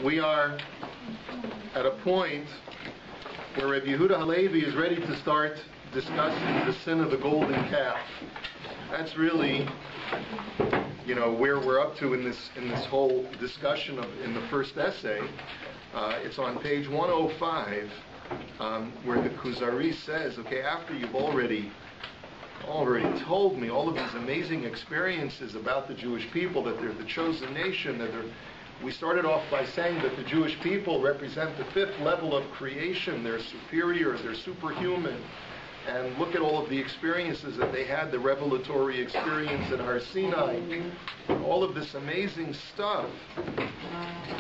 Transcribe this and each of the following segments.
We are at a point where Rabbi Yehuda Halevi is ready to start discussing the sin of the golden calf. That's really, where we're up to in this whole discussion in the first essay. It's on page 105, where the Kuzari says, okay, after you've already told me all of these amazing experiences about the Jewish people, that they're the chosen nation, we started off by saying that the Jewish people represent the fifth level of creation. They're superior, they're superhuman. And look at all of the experiences that they had, the revelatory experience at Har Sinai, all of this amazing stuff.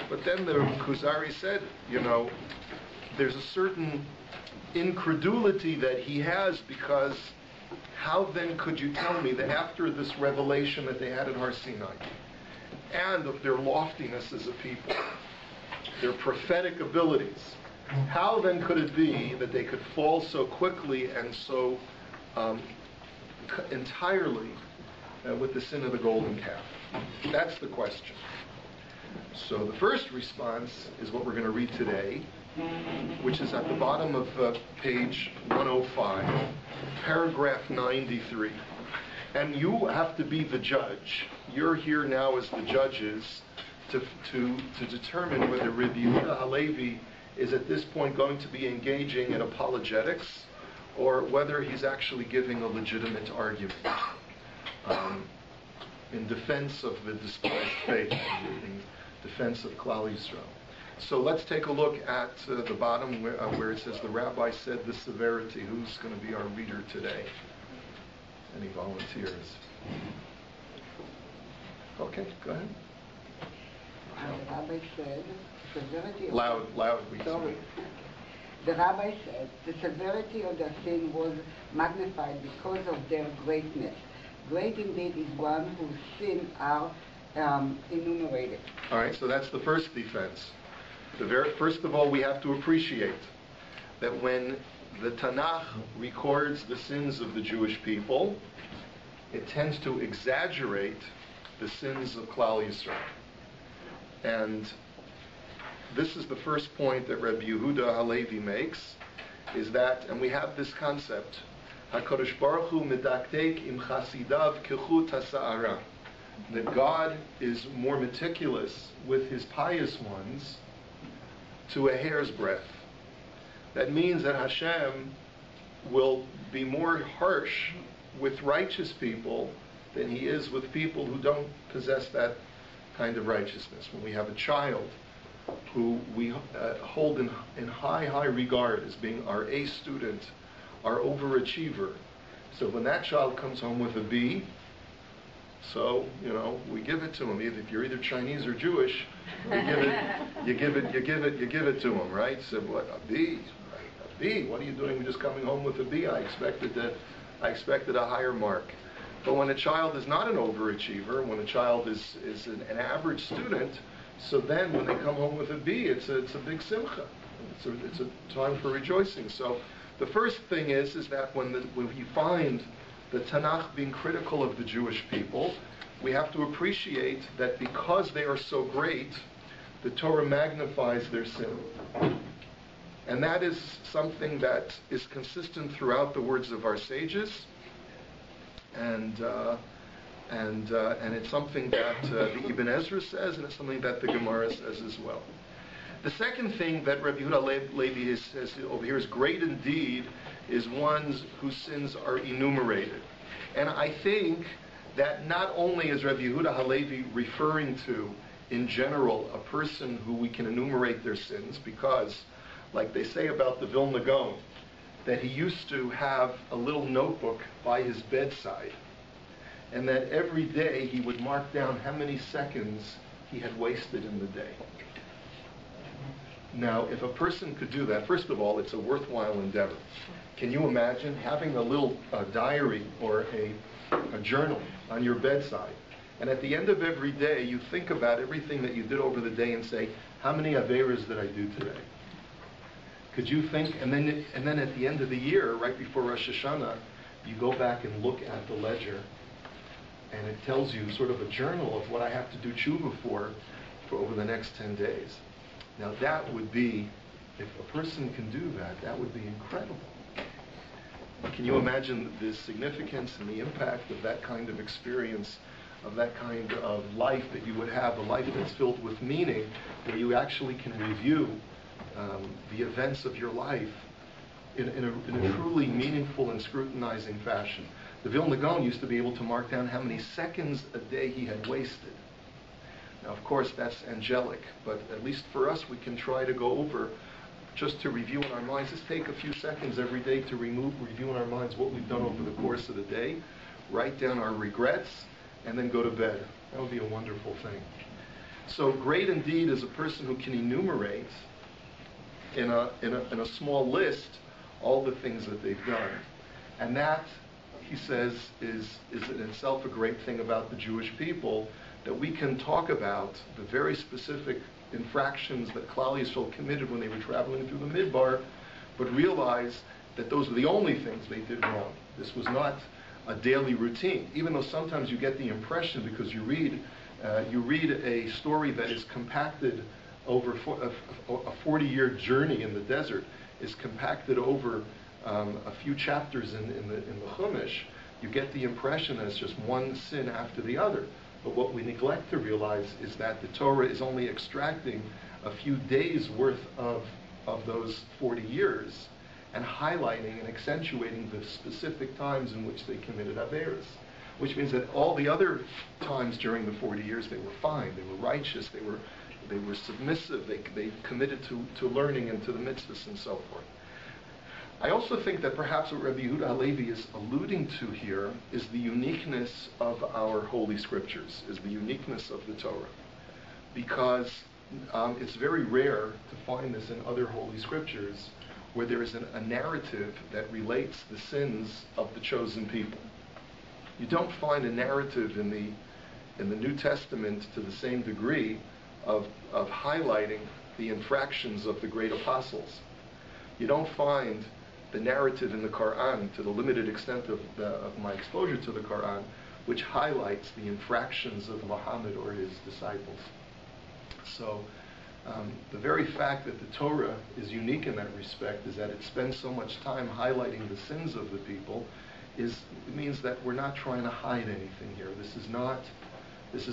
But then the Kuzari said, there's a certain incredulity that he has, because how then could you tell me that after this revelation that they had at Har Sinai, and of their loftiness as a people, their prophetic abilities, how then could it be that they could fall so quickly and so entirely with the sin of the golden calf? That's the question. So the first response is what we're going to read today, which is at the bottom of page 105, paragraph 93. And you have to be the judge. You're here now as the judges to determine whether Rabbi Yehuda Halevi is at this point going to be engaging in apologetics, or whether he's actually giving a legitimate argument in defense of the despised faith, in defense of Klal Yisrael. So let's take a look at the bottom where it says, the Rabbi said the severity. Who's going to be our reader today? Any volunteers? Okay, go ahead. The Rabbi said the severity of loud, sorry. The Rabbi said the severity of their sin was magnified because of their greatness. Great indeed is one whose sins are enumerated. All right, so that's the first defense. First of all, we have to appreciate that when the Tanakh records the sins of the Jewish people, it tends to exaggerate the sins of Klal Yisrael. And this is the first point that Rabbi Yehuda Halevi makes, is that, and we have this concept, HaKadosh Baruch Hu medaktek im chasidav kechut hasa'ara, that God is more meticulous with his pious ones to a hair's breadth. That means that Hashem will be more harsh with righteous people than he is with people who don't possess that kind of righteousness. When we have a child who we hold in high regard as being our A student, our overachiever, so when that child comes home with a B, so we give it to him. If you're either Chinese or Jewish, you give it to him, right? So what, a B? A B? What are you doing just coming home with a B? I expected a higher mark. But when a child is not an overachiever, when a child is an average student, so then when they come home with a B, it's a big simcha. It's a time for rejoicing. So the first thing is that when you find the Tanakh being critical of the Jewish people, we have to appreciate that because they are so great, the Torah magnifies their sin. And that is something that is consistent throughout the words of our sages, and it's something that the Ibn Ezra says, and it's something that the Gemara says as well. The second thing that Rabbi Yehuda Halevi says over here is, great indeed is one whose sins are enumerated. And I think that not only is Rabbi Yehuda Halevi referring to, in general, a person who we can enumerate their sins, because, like they say about the Vilna Gaon, that he used to have a little notebook by his bedside, and that every day he would mark down how many seconds he had wasted in the day. Now, if a person could do that, first of all, it's a worthwhile endeavor. Can you imagine having a little diary or a journal on your bedside, and at the end of every day you think about everything that you did over the day and say, how many averas did I do today? Could you think, and then at the end of the year, right before Rosh Hashanah, you go back and look at the ledger, and it tells you sort of a journal of what I have to do tshuva for over the next 10 days. Now that would be, if a person can do that, that would be incredible. Can you imagine the significance and the impact of that kind of experience, of that kind of life that you would have, a life that's filled with meaning, where you actually can review the events of your life in a truly meaningful and scrutinizing fashion. The Vilna Gaon used to be able to mark down how many seconds a day he had wasted. Now, of course, that's angelic, but at least for us, we can try to go over, just to review in our minds. Just take a few seconds every day to review in our minds what we've done over the course of the day, write down our regrets, and then go to bed. That would be a wonderful thing. So great indeed is a person who can enumerate in a small list all the things that they've done. And that, he says, is in itself a great thing about the Jewish people, that we can talk about the very specific infractions that Klal Yisrael committed when they were traveling through the Midbar, but realize that those were the only things they did wrong. This was not a daily routine, even though sometimes you get the impression, because you read a story that is compacted over a 40-year journey in the desert, is compacted over a few chapters in the Chumash. You get the impression that it's just one sin after the other. But what we neglect to realize is that the Torah is only extracting a few days worth of those 40 years and highlighting and accentuating the specific times in which they committed Averos. Which means that all the other times during the 40 years they were fine, they were righteous, they were submissive, they committed to learning and to the mitzvahs and so forth. I also think that perhaps what Rabbi Yehuda Halevi is alluding to here is the uniqueness of our Holy Scriptures, is the uniqueness of the Torah. Because it's very rare to find this in other Holy Scriptures, where there is a narrative that relates the sins of the chosen people. You don't find a narrative in the New Testament to the same degree of highlighting the infractions of the great apostles. You don't find the narrative in the Quran, to the limited extent of my exposure to the Quran, which highlights the infractions of Muhammad or his disciples. So the very fact that the Torah is unique in that respect is that it spends so much time highlighting the sins of the people. It means that we're not trying to hide anything here. This is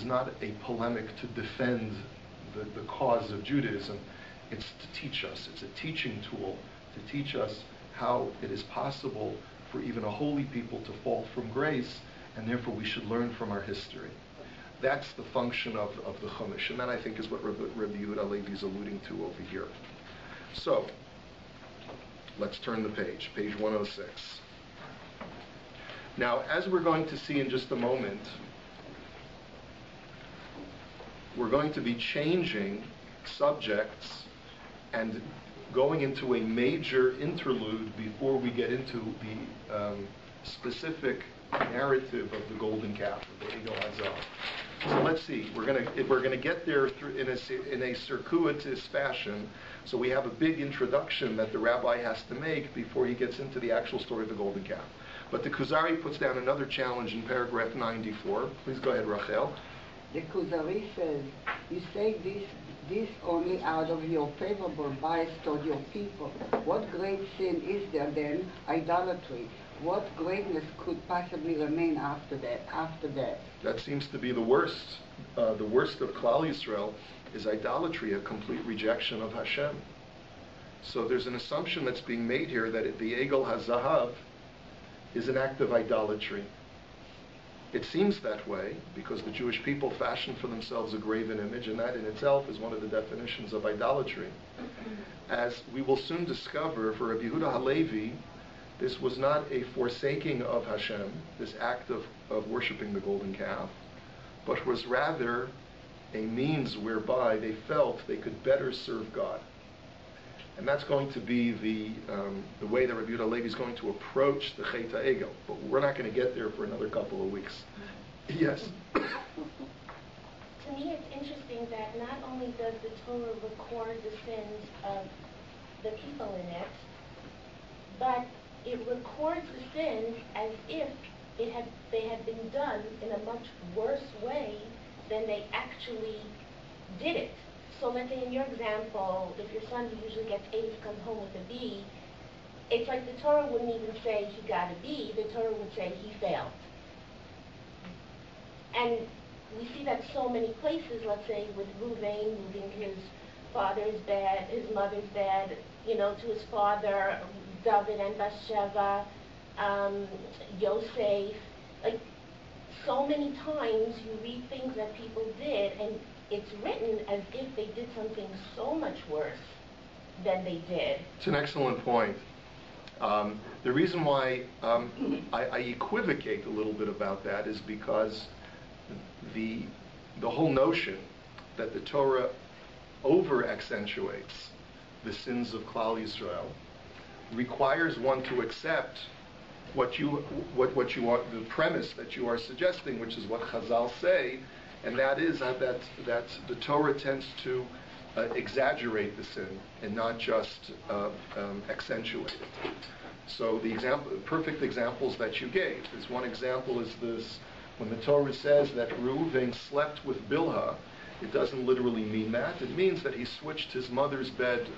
not a polemic to defend the cause of Judaism. It's to teach us. It's a teaching tool to teach us how it is possible for even a holy people to fall from grace, and therefore we should learn from our history. That's the function of the Chumash, and that I think is what Rabbi Yehuda Halevi is alluding to over here. So, let's turn the page 106. Now, as we're going to see in just a moment, we're going to be changing subjects and going into a major interlude before we get into the specific narrative of the golden calf, of the Egel Hazal. So let's see. We're going to get there in a circuitous fashion. So we have a big introduction that the rabbi has to make before he gets into the actual story of the golden calf. But the Kuzari puts down another challenge in paragraph 94. Please go ahead, Rachel. The Kuzari says, you say this only out of your favorable bias toward your people. What great sin is there then? Idolatry. What greatness could possibly remain after that? That seems to be the worst. The worst of Klal Yisrael is idolatry, a complete rejection of Hashem. So there's an assumption that's being made here that the Egel HaZahav is an act of idolatry. It seems that way because the Jewish people fashioned for themselves a graven image, and that in itself is one of the definitions of idolatry. As we will soon discover, for Rabbi Yehuda Halevi, this was not a forsaking of Hashem, this act of worshiping the golden calf, but was rather a means whereby they felt they could better serve God. And that's going to be the way that Rabbi Yehuda Halevi is going to approach the Chet HaEgel. But we're not going to get there for another couple of weeks. Yes? To me, it's interesting that not only does the Torah record the sins of the people in it, but it records the sins as if they had been done in a much worse way than they actually did it. so let's say in your example, if your son who usually gets A's comes home with a B, it's like the Torah wouldn't even say he got a B, the Torah would say he failed. And we see that so many places, let's say with Reuven moving his father's bed, his mother's bed, to his father, David and Bathsheba, Yosef, like so many times you read things that people did and it's written as if they did something so much worse than they did. It's an excellent point. The reason why I equivocate a little bit about that is because the whole notion that the Torah over-accentuates the sins of Klal Yisrael requires one to accept what you are, the premise that you are suggesting, which is what Chazal say, and that is that the Torah tends to exaggerate the sin and not just accentuate it. So the perfect examples that you gave. This one example is this: when the Torah says that Reuven slept with Bilhah, it doesn't literally mean that. It means that he switched his mother's bed.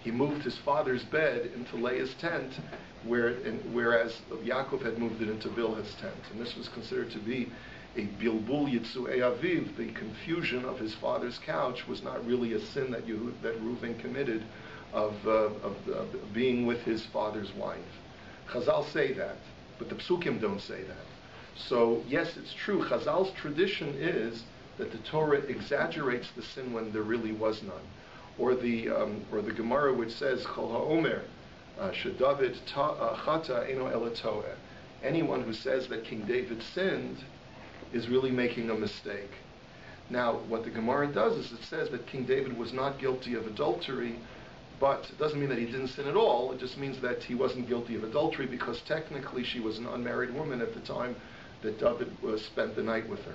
He moved his father's bed into Leah's tent, whereas Yaakov had moved it into Bilhah's tent, and this was considered to be a bilbul yitzu'ei aviv. The confusion of his father's couch was not really a sin that Reuven committed of being with his father's wife. Chazal say that, but the psukim don't say that. So yes, it's true. Chazal's tradition is that the Torah exaggerates the sin when there really was none, or the Gemara which says Chol ha'omer sheDavid chata eno ela toeh. Anyone who says that King David sinned is really making a mistake. Now, what the Gemara does is it says that King David was not guilty of adultery, but it doesn't mean that he didn't sin at all. It just means that he wasn't guilty of adultery because technically she was an unmarried woman at the time that David spent the night with her.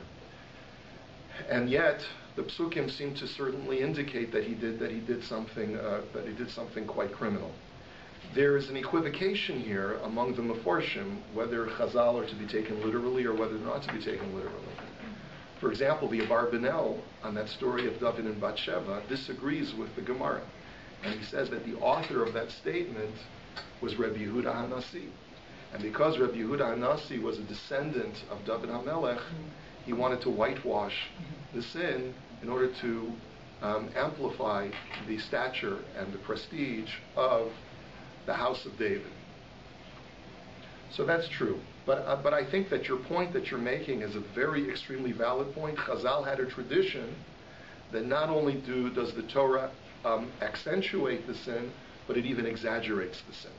And yet, the psukim seem to certainly indicate that he did something quite criminal. There is an equivocation here among the Meforshim whether Chazal are to be taken literally or whether not to be taken literally. For example, the Abarbanel on that story of David and Bathsheba disagrees with the Gemara, and he says that the author of that statement was Rabbi Yehuda HaNasi, and because Rabbi Yehuda HaNasi was a descendant of David HaMelech, he wanted to whitewash the sin in order to amplify the stature and the prestige of the house of David. So that's true. But I think that your point that you're making is a very extremely valid point. Chazal had a tradition that not only does the Torah accentuate the sin, but it even exaggerates the sin.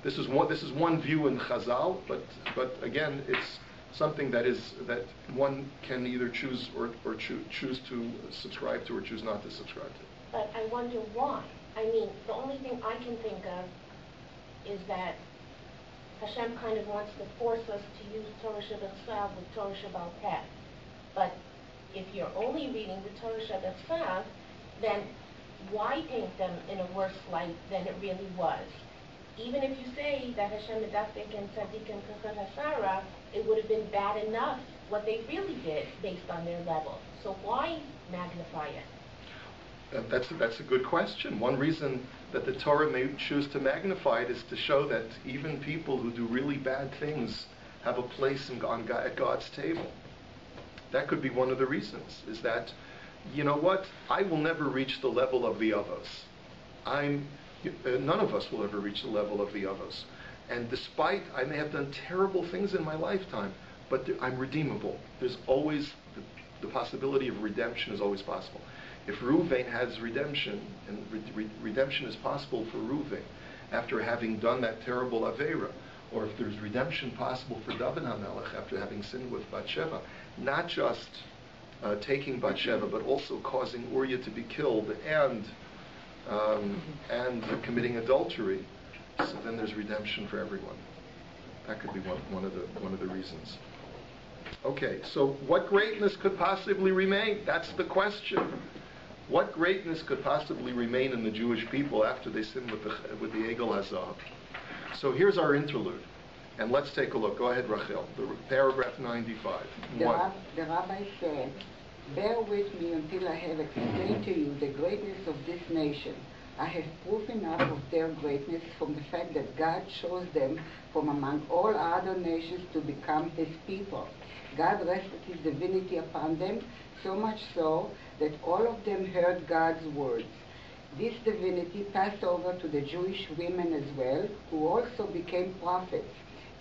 This is one view in Chazal, but again, it's something that one can either choose to subscribe to or choose not to subscribe to. But I wonder why. I mean, the only thing I can think of is that Hashem kind of wants to force us to use Torah Shabbat with Torah Shabbat Peh. But if you're only reading the Torah Shabbat, then why paint them in a worse light than it really was? Even if you say that Hashem Medafek and Tzadikim Kachar Hasara, it would have been bad enough what they really did based on their level. So why magnify it? That's a good question. One reason that the Torah may choose to magnify it is to show that even people who do really bad things have a place at God's table. That could be one of the reasons, is that, you know what, I will never reach the level of the Avos. None of us will ever reach the level of the Avos. And despite, I may have done terrible things in my lifetime, but I'm redeemable. There's always, the possibility of redemption is always possible. If Reuven has redemption, and redemption is possible for Reuven after having done that terrible Aveira, or if there's redemption possible for David HaMelech after having sinned with Bathsheba, not just taking Bathsheba, but also causing Uriah to be killed and committing adultery, so then there's redemption for everyone. That could be one of the reasons. Okay, so what greatness could possibly remain? That's the question. What greatness could possibly remain in the Jewish people after they sinned with the Egel HaZahav? So here's our interlude, and let's take a look. Go ahead, Rachel. Paragraph 95. The Rabbi said Bear with me until I have explained to you the greatness of this nation. I have proof enough of their greatness from the fact that God chose them from among all other nations to become his people. God rested his divinity upon them, so much so that all of them heard God's words. This divinity passed over to the Jewish women as well, who also became prophets.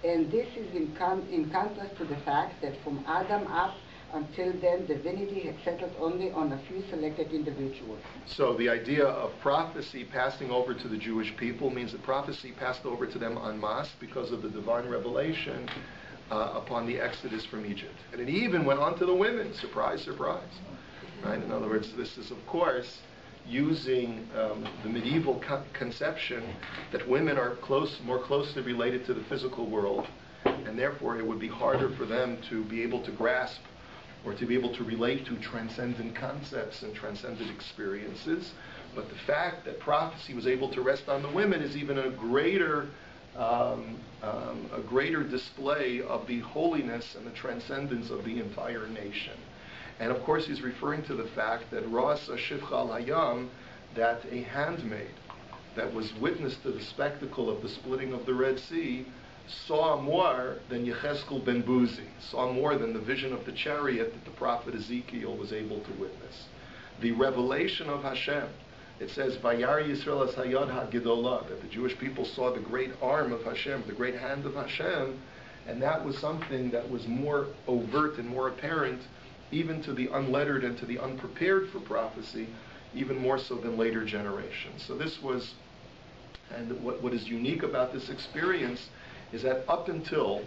And this is in contrast to the fact that from Adam up until then, divinity had settled only on a few selected individuals. So the idea of prophecy passing over to the Jewish people means that prophecy passed over to them en masse because of the divine revelation upon the exodus from Egypt. And it even went on to the women. Surprise, surprise. Right? In other words, this is, of course, using the medieval conception that women are more closely related to the physical world, and therefore it would be harder for them to be able to grasp or to be able to relate to transcendent concepts and transcendent experiences. But the fact that prophecy was able to rest on the women is even a greater display of the holiness and the transcendence of the entire nation. And of course he's referring to the fact that Ras Ashivcha al Hayam, that a handmaid that was witness to the spectacle of the splitting of the Red Sea, saw more than Yechezkel ben Buzi, saw more than the vision of the chariot that the prophet Ezekiel was able to witness. The revelation of Hashem, it says, Vayar Yisrael as Hayad HaGedolah, that the Jewish people saw the great arm of Hashem, the great hand of Hashem, and that was something that was more overt and more apparent even to the unlettered and to the unprepared for prophecy, even more so than later generations. So this was, and what is unique about this experience is that up until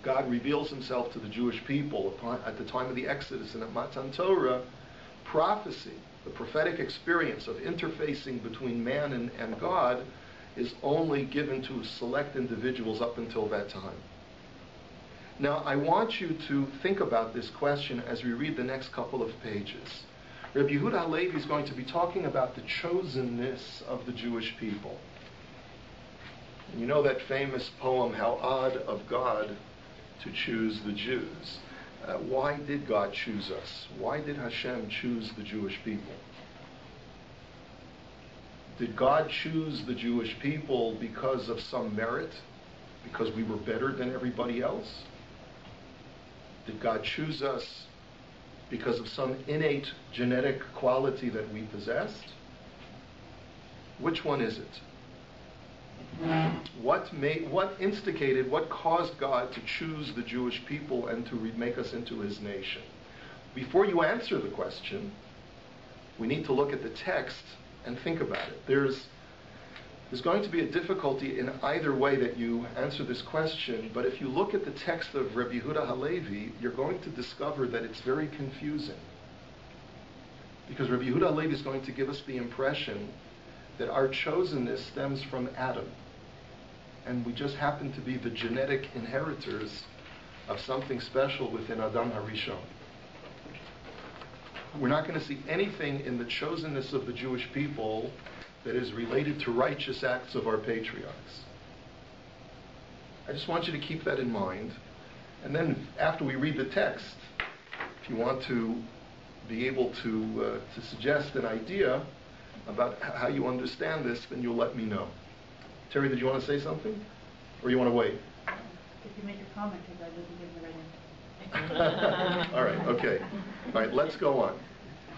God reveals himself to the Jewish people at the time of the Exodus and at Matan Torah, prophecy, the prophetic experience of interfacing between man and God, is only given to select individuals up until that time. Now, I want you to think about this question as we read the next couple of pages. Rabbi Yehuda Halevi is going to be talking about the chosenness of the Jewish people. You know that famous poem, How Odd of God to Choose the Jews. Why did God choose us? Why did Hashem choose the Jewish people? Did God choose the Jewish people because of some merit? Because we were better than everybody else? Did God choose us because of some innate genetic quality that we possessed? Which one is it? What instigated, what caused God to choose the Jewish people and to make us into his nation? Before you answer the question, we need to look at the text and think about it. There's going to be a difficulty in either way that you answer this question, but if you look at the text of Rabbi Yehuda Halevi, you're going to discover that it's very confusing. Because Rabbi Yehuda Halevi is going to give us the impression that our chosenness stems from Adam, and we just happen to be the genetic inheritors of something special within Adam HaRishon. We're not going to see anything in the chosenness of the Jewish people that is related to righteous acts of our patriarchs. I just want you to keep that in mind. And then after we read the text, if you want to be able to suggest an idea about how you understand this, then you'll let me know. Terry, did you want to say something? Or you want to wait? If you make a comment, because I didn't give the right answer. All right, okay. All right, let's go on.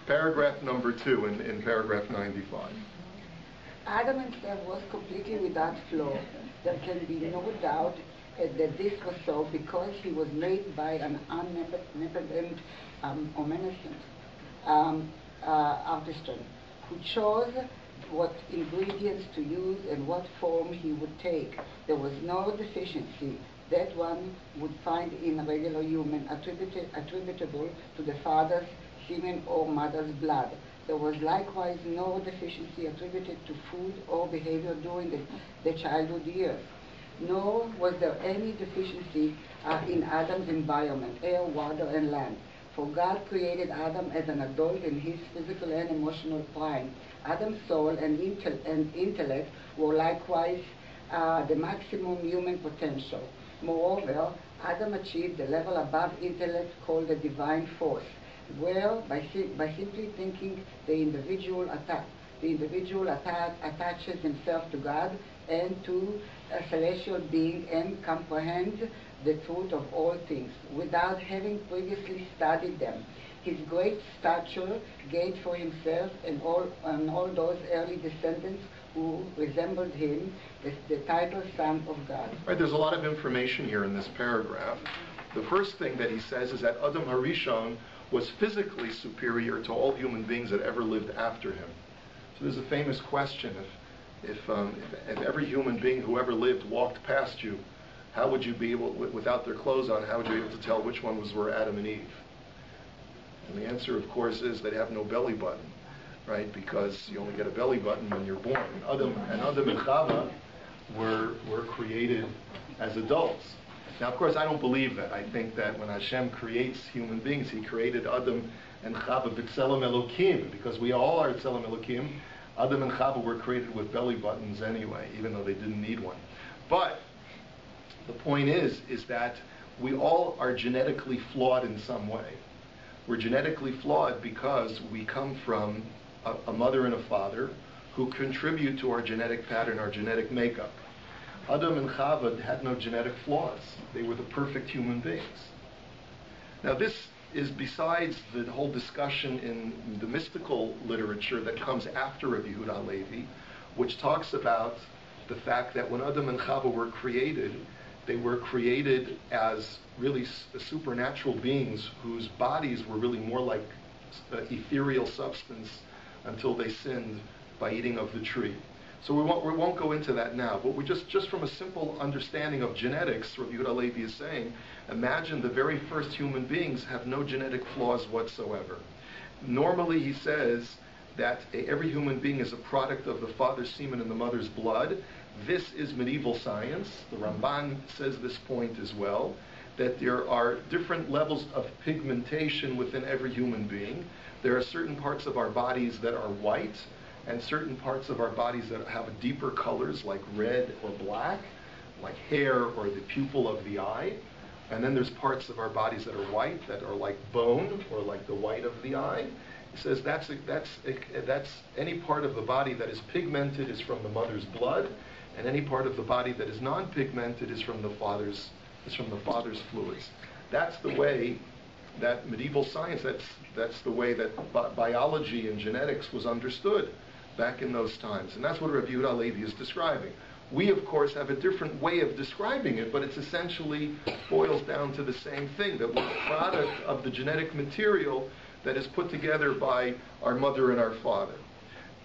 Paragraph number 2 in paragraph 95. Adam himself was completely without flaw. There can be no doubt that this was so because he was made by an omnipotent, omniscient artisan who chose what ingredients to use and what form he would take. There was no deficiency that one would find in a regular human attributable to the father's semen or mother's blood. There was likewise no deficiency attributed to food or behavior during the childhood years. Nor was there any deficiency in Adam's environment, air, water, and land. For God created Adam as an adult in his physical and emotional prime. Adam's soul and intellect were likewise the maximum human potential. Moreover, Adam achieved the level above intellect called the divine force. where by simply thinking the individual attaches himself to God and to a celestial being and comprehends the truth of all things without having previously studied them. His great stature gained for himself and all those early descendants who resembled him the title Son of God. Right, there's a lot of information here in this paragraph. The first thing that he says is that Adam Harishon was physically superior to all human beings that ever lived after him. So there's a famous question: if every human being who ever lived walked past you, how would you be able, without their clothes on, how would you be able to tell which one were Adam and Eve? And the answer, of course, is they'd have no belly button, right? Because you only get a belly button when you're born. Adam and Chava were created as adults. Now, of course, I don't believe that. I think that when Hashem creates human beings, He created Adam and Chava b'tzelem Elokim, because we all are tzelem Elokim. Adam and Chava were created with belly buttons anyway, even though they didn't need one. But the point is that we all are genetically flawed in some way. We're genetically flawed because we come from a mother and a father who contribute to our genetic pattern, our genetic makeup. Adam and Chava had no genetic flaws. They were the perfect human beings. Now this is besides the whole discussion in the mystical literature that comes after Rabbi Yehuda Halevi, which talks about the fact that when Adam and Chava were created, they were created as really supernatural beings whose bodies were really more like ethereal substance until they sinned by eating of the tree. So we won't go into that now, but we just from a simple understanding of genetics, Rabbi Yehuda Halevi is saying, imagine the very first human beings have no genetic flaws whatsoever. Normally, he says that every human being is a product of the father's semen and the mother's blood. This is medieval science. The Ramban says this point as well, that there are different levels of pigmentation within every human being. There are certain parts of our bodies that are white, and certain parts of our bodies that have deeper colors like red or black, like hair or the pupil of the eye. And then there's parts of our bodies that are white, that are like bone or like the white of the eye. He says that's any part of the body that is pigmented is from the mother's blood, and any part of the body that is non-pigmented is from the father's fluids. That's the way that medieval science, that's the way that biology and genetics was understood back in those times. And that's what Rabbi Yehuda Halevi is describing. We, of course, have a different way of describing it, but it's essentially boils down to the same thing, that we're a product of the genetic material that is put together by our mother and our father.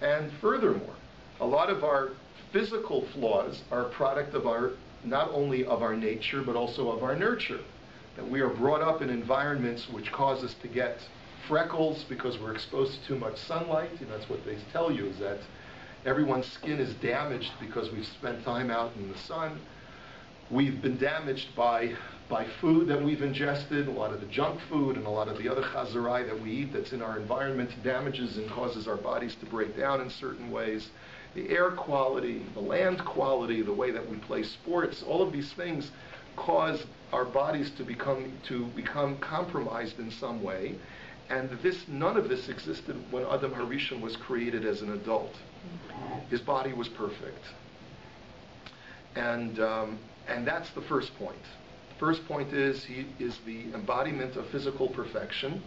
And furthermore, a lot of our physical flaws are a product of not only of our nature, but also of our nurture. That we are brought up in environments which cause us to get freckles because we're exposed to too much sunlight. And that's what they tell you, is that everyone's skin is damaged because we've spent time out in the sun. We've been damaged by food that we've ingested. A lot of the junk food and a lot of the other chazarai that we eat that's in our environment damages and causes our bodies to break down in certain ways. The air quality, the land quality, the way that we play sports, all of these things cause our bodies to become compromised in some way. And none of this existed when Adam Harishon was created as an adult. His body was perfect. And that's the first point. The first point is he is the embodiment of physical perfection.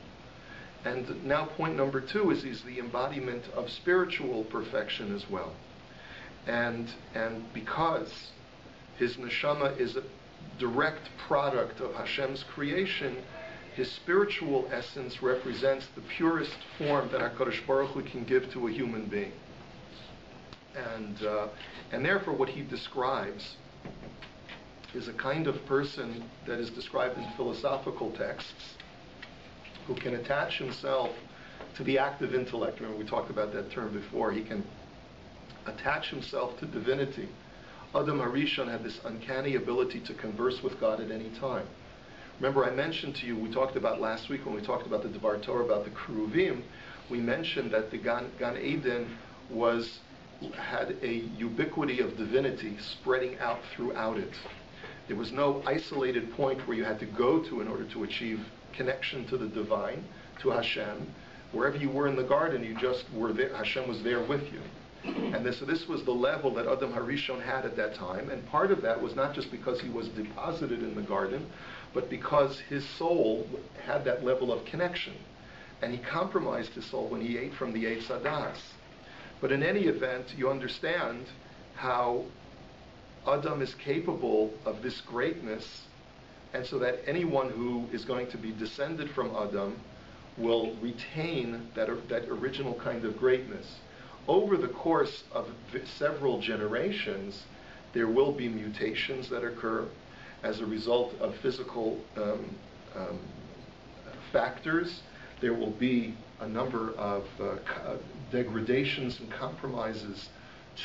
And now point number 2 is he's the embodiment of spiritual perfection as well. And because his neshama is a direct product of Hashem's creation, his spiritual essence represents the purest form that HaKadosh Baruch Hu can give to a human being. And therefore what he describes is a kind of person that is described in philosophical texts who can attach himself to the active intellect. Remember, we talked about that term before. He can attach himself to divinity. Adam Harishon had this uncanny ability to converse with God at any time. Remember, I mentioned to you, we talked about last week when we talked about the Devar Torah, about the Keruvim, we mentioned that the Gan Eden had a ubiquity of divinity spreading out throughout it. There was no isolated point where you had to go to in order to achieve connection to the divine. to Hashem. Wherever you were in the garden, you just were there. Hashem was there with you. And this was the level that Adam Harishon had at that time. And part of that was not just because he was deposited in the garden, but because his soul had that level of connection. And he compromised his soul when he ate from the Eitz Hadas. But in any event, you understand how Adam is capable of this greatness, and so that anyone who is going to be descended from Adam will retain that original kind of greatness. Over the course of several generations, there will be mutations that occur as a result of physical factors. There will be a number of degradations and compromises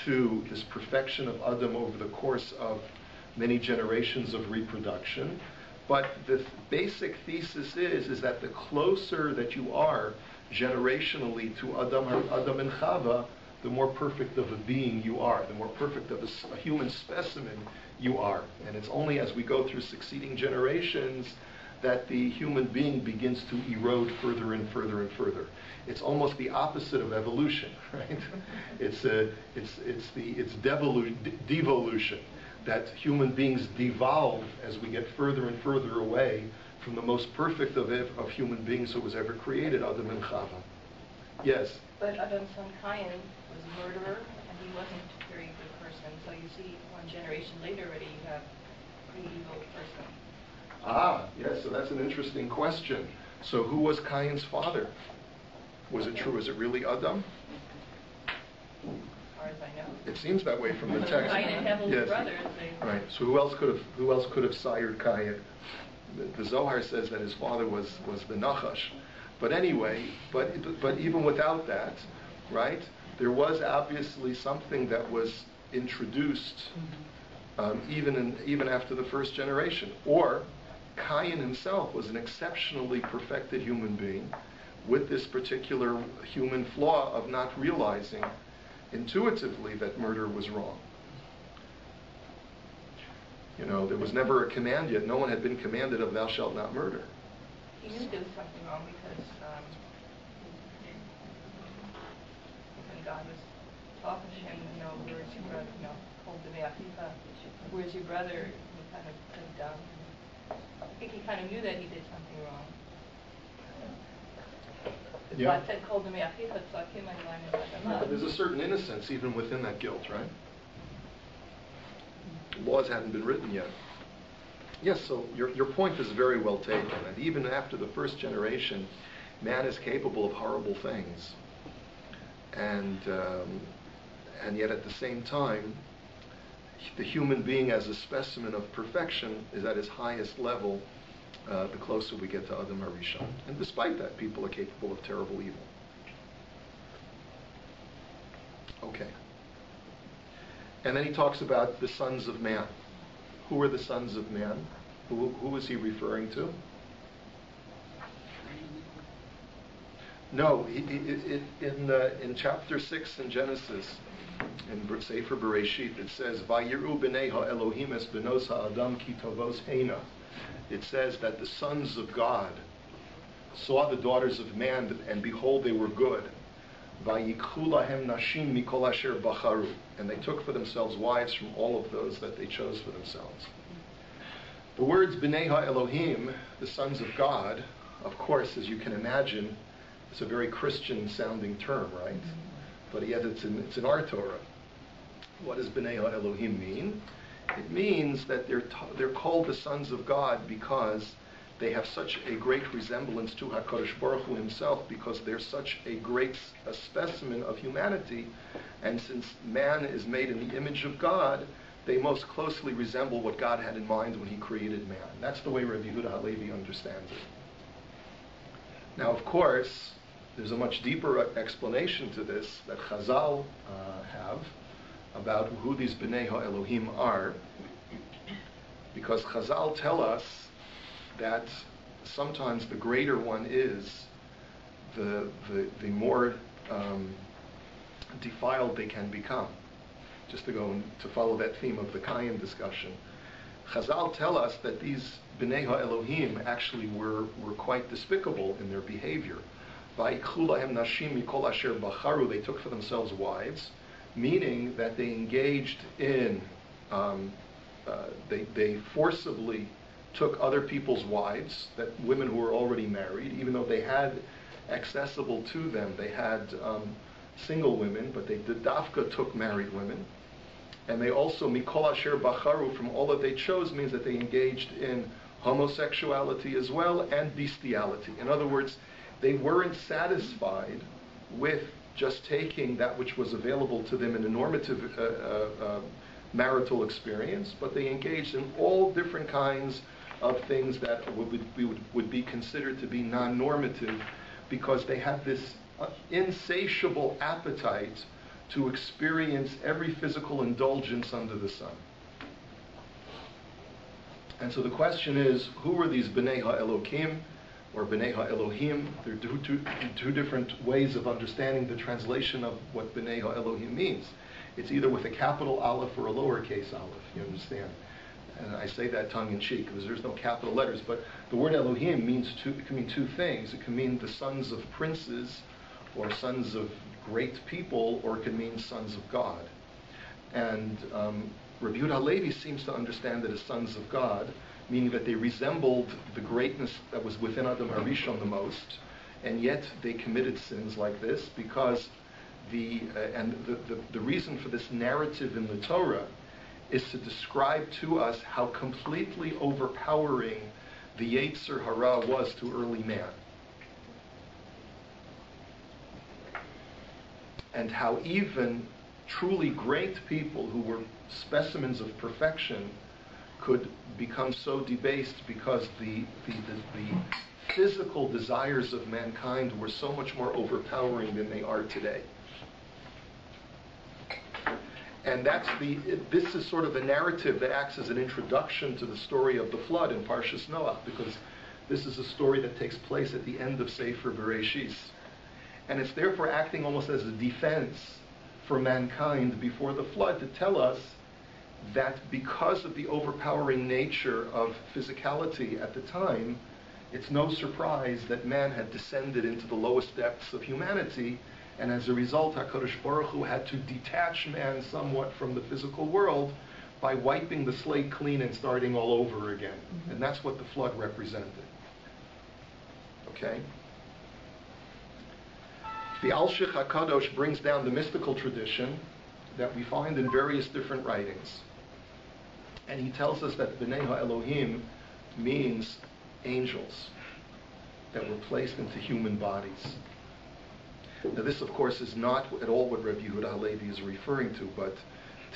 to this perfection of Adam over the course of many generations of reproduction. But the basic thesis is that the closer that you are generationally to Adam and Chava, the more perfect of a being you are, the more perfect of a human specimen you are. And it's only as we go through succeeding generations that the human being begins to erode further and further and further. It's almost the opposite of evolution, right? It's devolution, that human beings devolve as we get further and further away from the most perfect of human beings who was ever created, Adam and Chava. Yes? But Adam's son Cain was a murderer, and he wasn't a very good person. So you see, one generation later already, you have a pretty evil person. Ah, yes, so that's an interesting question. So who was Cain's father? Was it true? Was it really Adam? As far as I know. It seems that way from the text. Cain and Hevel's Yes. brother. Right. So who else could have sired Cain? The Zohar says that his father was the Nachash. But anyway, but even without that, right? There was obviously something that was introduced even after the first generation. Or Cain himself was an exceptionally perfected human being with this particular human flaw of not realizing intuitively that murder was wrong. You know, there was never a command yet. No one had been commanded of thou shalt not murder. He knew there was something wrong because when God was talking to him, where's your brother? Where's your brother? He kind of said, I think he kind of knew that he did something wrong. Yeah. God said, "Kol demei achicha tzakim alayim." But there's a certain innocence even within that guilt, right? Laws hadn't been written yet. Yes, so your point is very well taken. And even after the first generation, man is capable of horrible things. And yet at the same time, the human being as a specimen of perfection is at his highest level the closer we get to Adam Harishon. And despite that, people are capable of terrible evil. Okay. And then he talks about the sons of man. Who are the sons of man? Who is he referring to? No, in chapter 6 in Genesis, in Sefer Bereshit, it says, "Vayiru b'nei ha'Elohim es benos ha'adam ki tovos heina." It says that the sons of God saw the daughters of man, and behold, they were good. Vayikchu lahem nashim mikol asher bacharu, and they took for themselves wives from all of those that they chose for themselves. The words b'nei ha'Elohim, the sons of God, of course, as you can imagine, it's a very Christian-sounding term, right? But yet it's in our Torah. What does b'nei ha'Elohim mean? It means that they're called the sons of God because they have such a great resemblance to HaKadosh Baruch Hu himself, because they're such a great specimen of humanity. And since man is made in the image of God, they most closely resemble what God had in mind when he created man. That's the way Rabbi Yehuda Halevi understands it. Now, of course, there's a much deeper explanation to this that Chazal have about who these B'nai HaElohim are, because Chazal tell us that sometimes the greater one is, the more defiled they can become. Just to follow that theme of the Kayan discussion, Chazal tell us that these Bnei HaElohim actually were quite despicable in their behavior. Vayikhu lahem nashim mikol asher bacharu, they took for themselves wives, meaning that they engaged in, they forcibly took other people's wives, that women who were already married, even though they had accessible to them, they had single women, but they dafka took married women. And they also, mikol asher bacharu, from all that they chose, means that they engaged in homosexuality as well and bestiality. In other words, they weren't satisfied with just taking that which was available to them in a normative marital experience, but they engaged in all different kinds of things that would be considered to be non-normative, because they had this insatiable appetite to experience every physical indulgence under the sun. And so the question is, who were these Bnei HaElokim, or Bnei HaElohim? There are two different ways of understanding the translation of what Bnei HaElohim means. It's either with a capital Aleph or a lowercase Aleph, you understand? And I say that tongue-in-cheek, because there's no capital letters, but the word Elohim it can mean two things. It can mean the sons of princes, or sons of great people, or it can mean sons of God. And Rabbi Yehuda Halevi seems to understand that as sons of God, meaning that they resembled the greatness that was within Adam HaRishon the most, and yet they committed sins like this, because the reason for this narrative in the Torah is to describe to us how completely overpowering the Yetzer Hara was to early man. And how even truly great people who were specimens of perfection could become so debased, because the physical desires of mankind were so much more overpowering than they are today. And this is sort of the narrative that acts as an introduction to the story of the flood in Parshas Noach, because this is a story that takes place at the end of Sefer Bereshis. And it's therefore acting almost as a defense for mankind before the flood, to tell us that because of the overpowering nature of physicality at the time, it's no surprise that man had descended into the lowest depths of humanity, and as a result, HaKadosh Baruch Hu had to detach man somewhat from the physical world by wiping the slate clean and starting all over again. Mm-hmm. And that's what the flood represented. Okay? The Alshich HaKadosh brings down the mystical tradition that we find in various different writings. And he tells us that Bnei HaElohim means angels that were placed into human bodies. Now this, of course, is not at all what Rabbi Yehuda Halevi is referring to, but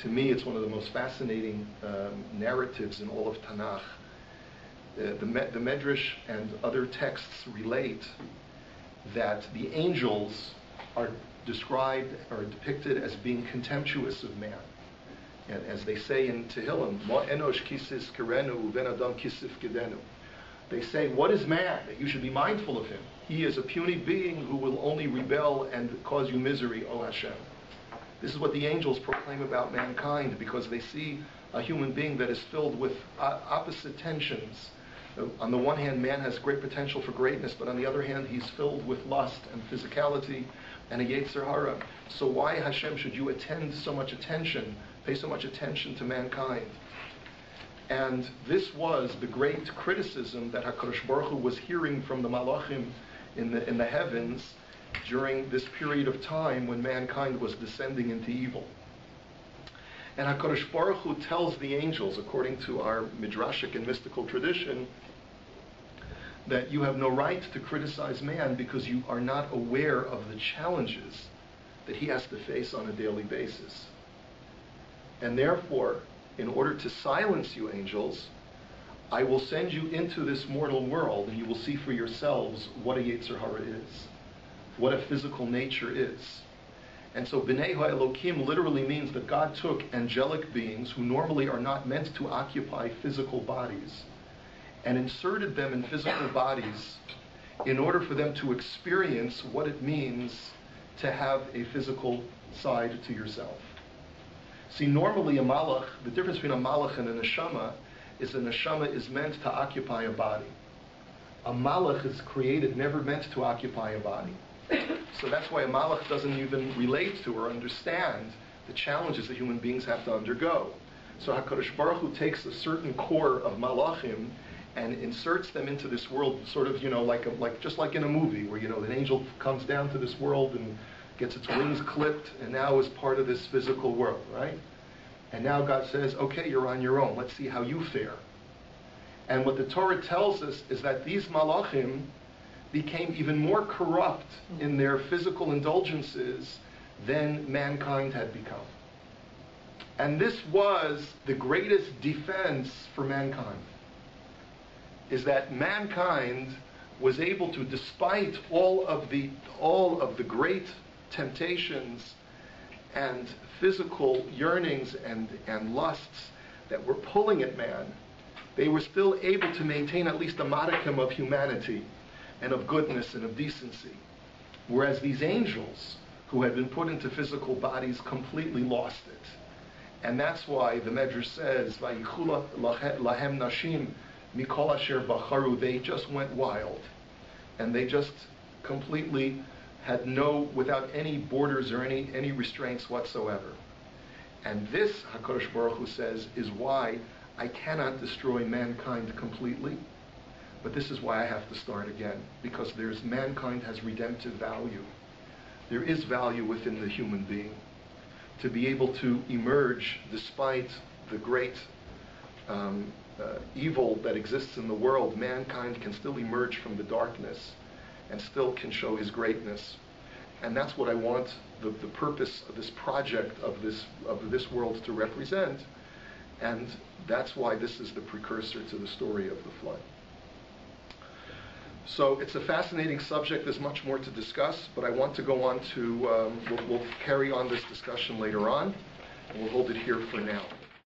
to me it's one of the most fascinating narratives in all of Tanakh. The Medrash and other texts relate that the angels are described or depicted as being contemptuous of man. And as they say in Tehillim, Ma enosh kisis kerenu uven adam kisif gedenu. They say, what is man, that you should be mindful of him? He is a puny being who will only rebel and cause you misery, O Hashem. This is what the angels proclaim about mankind, because they see a human being that is filled with opposite tensions. On the one hand, man has great potential for greatness, but on the other hand, he's filled with lust and physicality and a Yetzer Hara. So why, Hashem, should you pay so much attention to mankind? And this was the great criticism that HaKadosh Baruch Hu was hearing from the Malachim in the heavens during this period of time when mankind was descending into evil. And HaKadosh Baruch Hu tells the angels, according to our midrashic and mystical tradition, that you have no right to criticize man because you are not aware of the challenges that he has to face on a daily basis. And therefore, in order to silence you, angels, I will send you into this mortal world, and you will see for yourselves what a Yetzer Hara is, what a physical nature is. And so Bnei HaElokim literally means that God took angelic beings who normally are not meant to occupy physical bodies and inserted them in physical bodies in order for them to experience what it means to have a physical side to yourself. See, normally a malach, the difference between a malach and a neshama is a neshama is meant to occupy a body. A malach is created, never meant to occupy a body. So that's why a malach doesn't even relate to or understand the challenges that human beings have to undergo. So HaKadosh Baruch Hu takes a certain core of malachim and inserts them into this world, sort of, just like in a movie, where, an angel comes down to this world and gets its wings clipped, and now is part of this physical world, right? And now God says, okay, you're on your own. Let's see how you fare. And what the Torah tells us is that these malachim became even more corrupt in their physical indulgences than mankind had become. And this was the greatest defense for mankind, is that mankind was able to, despite all of the great temptations and physical yearnings and lusts that were pulling at man, they were still able to maintain at least a modicum of humanity and of goodness and of decency. Whereas these angels, who had been put into physical bodies, completely lost it. And that's why the Medrash says, "Vayichula lahem nashim mikol asher bacharu," they just went wild. And they just completely had without any borders or any restraints whatsoever. And this, HaKadosh Baruch Hu says, is why I cannot destroy mankind completely, but this is why I have to start again, because mankind has redemptive value. There is value within the human being to be able to emerge despite the great evil that exists in the world. Mankind can still emerge from the darkness and still can show his greatness. And that's what I want the purpose of this project of this world to represent. And that's why this is the precursor to the story of the flood. So it's a fascinating subject. There's much more to discuss, but I want to go on to, we'll carry on this discussion later on, and we'll hold it here for now.